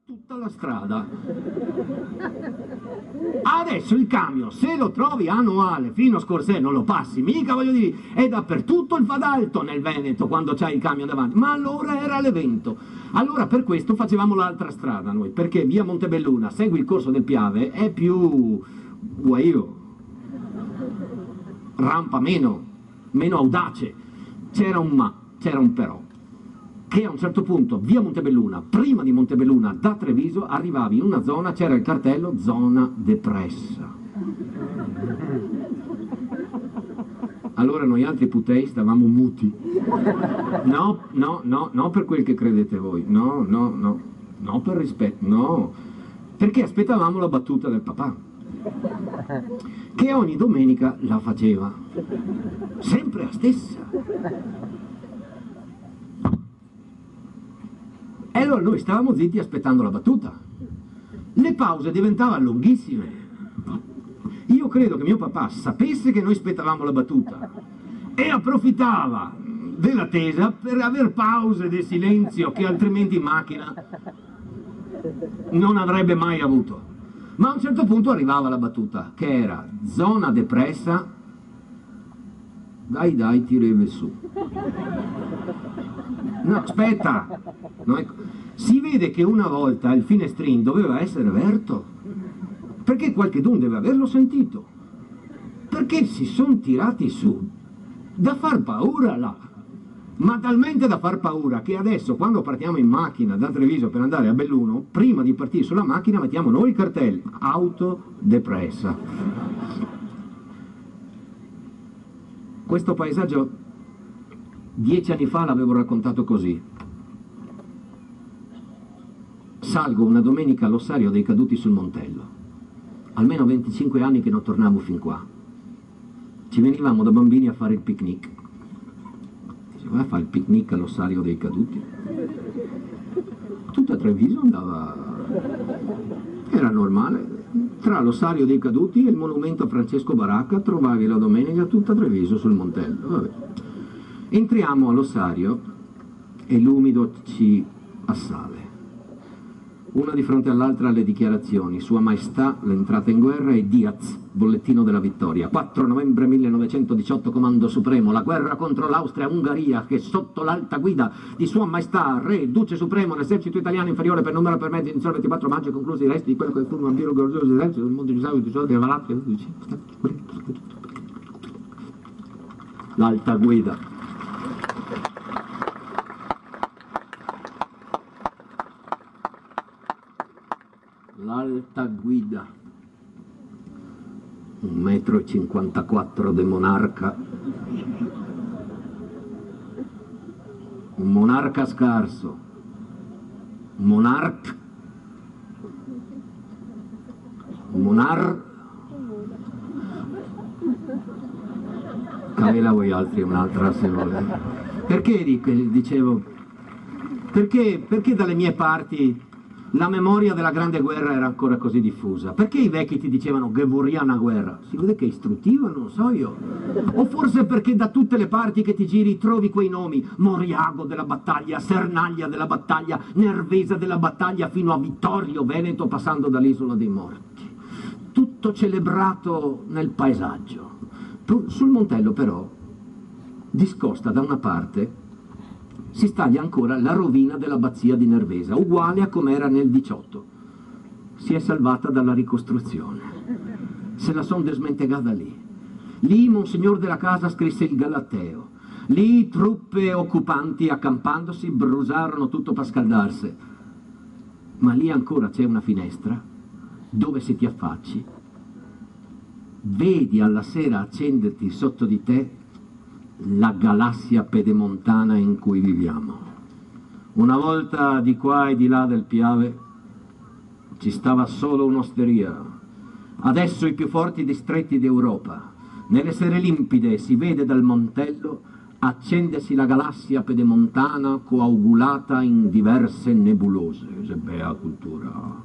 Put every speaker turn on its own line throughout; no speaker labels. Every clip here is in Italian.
tutta la strada. Adesso il camion, se lo trovi annuale fino a Scorsese, non lo passi mica, voglio dire, è dappertutto il Fadalto nel Veneto quando c'hai il camion davanti, ma allora era l'evento. Allora per questo facevamo l'altra strada noi, perché via Montebelluna, segui il corso del Piave, è più guaio, rampa meno audace. C'era un ma, c'era un però, che a un certo punto via Montebelluna, prima di Montebelluna, da Treviso, arrivavi in una zona, c'era il cartello zona depressa. Allora noi altri putei stavamo muti. No per quel che credete voi, no per rispetto, no, perché aspettavamo la battuta del papà, che ogni domenica la faceva, sempre la stessa. E allora noi stavamo zitti aspettando la battuta. Le pause diventavano lunghissime. Io credo che mio papà sapesse che noi aspettavamo la battuta e approfittava dell'attesa per aver pause di silenzio che altrimenti in macchina non avrebbe mai avuto. Ma a un certo punto arrivava la battuta, che era zona depressa, dai, tireve su. No, aspetta, si vede che una volta il finestrin doveva essere aperto, perché qualchedun deve averlo sentito, perché si sono tirati su, da far paura là, ma talmente da far paura che adesso quando partiamo in macchina da Treviso per andare a Belluno, prima di partire sulla macchina mettiamo noi il cartello, auto depressa. Questo paesaggio 10 anni fa l'avevo raccontato così. Salgo una domenica all'ossario dei caduti sul Montello. Almeno 25 anni che non tornavo fin qua. Ci venivamo da bambini a fare il picnic. Si va a fare il picnic all'ossario dei caduti. Tutta Treviso andava... Era normale. Tra l'ossario dei caduti e il monumento a Francesco Baracca trovavi la domenica tutta Treviso sul Montello. Vabbè. Entriamo all'ossario e l'umido ci assale. Una di fronte all'altra le dichiarazioni, Sua Maestà, l'entrata in guerra e Diaz, bollettino della vittoria. 4 novembre 1918, Comando Supremo, la guerra contro l'Austria-Ungheria che sotto l'alta guida di Sua Maestà, Re, Duce Supremo, l'esercito italiano inferiore per numero per mezzo iniziò il 24 maggio e conclusi i resti di quello che fu un vampiro glorioso esercito del mondo di Sao di Soldi e Valazzo. L'alta guida. L'alta guida, 1,54 m de monarca, un monarca scarso, un cavela voi altri un'altra se volete. Perché dicevo, perché dalle mie parti la memoria della grande guerra era ancora così diffusa? Perché i vecchi ti dicevano che vorria una guerra? Si vede che è istruttiva, non lo so io. O forse perché da tutte le parti che ti giri trovi quei nomi, Moriago della battaglia, Sernaglia della battaglia, Nervesa della battaglia, fino a Vittorio Veneto, passando dall'Isola dei Morti. Tutto celebrato nel paesaggio. Sul Montello però, discosta da una parte, si staglia ancora la rovina dell'abbazia di Nervesa, uguale a come era nel 18. Si è salvata dalla ricostruzione. Se la son desmentegata lì. Lì Monsignor della Casa scrisse il Galateo. Lì truppe occupanti accampandosi brusarono tutto per scaldarsi. Ma lì ancora c'è una finestra dove se ti affacci, vedi alla sera accenderti sotto di te la galassia pedemontana in cui viviamo. Una volta di qua e di là del Piave ci stava solo un'osteria, adesso i più forti distretti d'Europa. Nelle sere limpide si vede dal Montello accendersi la galassia pedemontana coagulata in diverse nebulose. Bea cultura.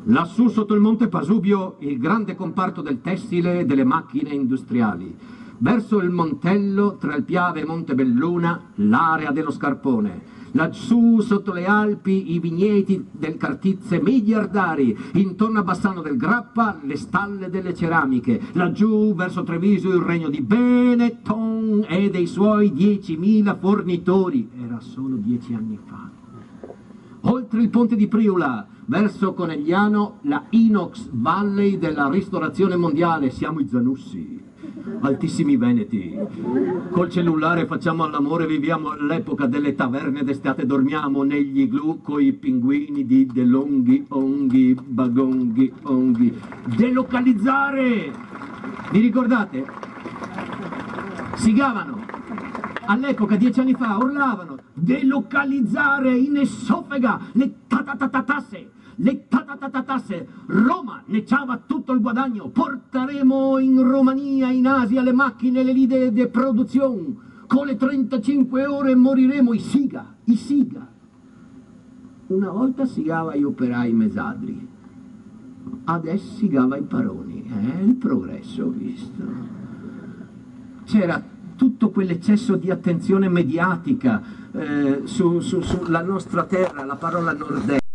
Lassù sotto il monte Pasubio il grande comparto del tessile e delle macchine industriali. Verso il Montello, tra il Piave e Montebelluna, l'area dello Scarpone. Laggiù sotto le Alpi i vigneti del Cartizze miliardari, intorno a Bassano del Grappa le stalle delle ceramiche, laggiù verso Treviso il regno di Benetton e dei suoi 10.000 fornitori. Era solo 10 anni fa. Oltre il ponte di Priula, verso Conegliano, la Inox Valley della ristorazione mondiale. Siamo i Zanussi, altissimi veneti. Col cellulare facciamo l'amore, viviamo l'epoca delle taverne d'estate, dormiamo negli igloo coi pinguini di DeLonghi, Onghi, Bagonghi, Onghi. Delocalizzare! Vi ricordate? Sigavano. All'epoca, 10 anni fa, urlavano: delocalizzare in esofega le tatatatasse, le tatatatasse. Roma ne ciava tutto il guadagno, porteremo in Romania, in Asia, le macchine, le linee di produzione, con le 35 ore moriremo, i siga, i siga. Una volta sigava gli operai mesadri, adesso sigava i paroni, il progresso, ho visto. C'era tutto quell'eccesso di attenzione mediatica sulla nostra terra, la parola nord-est.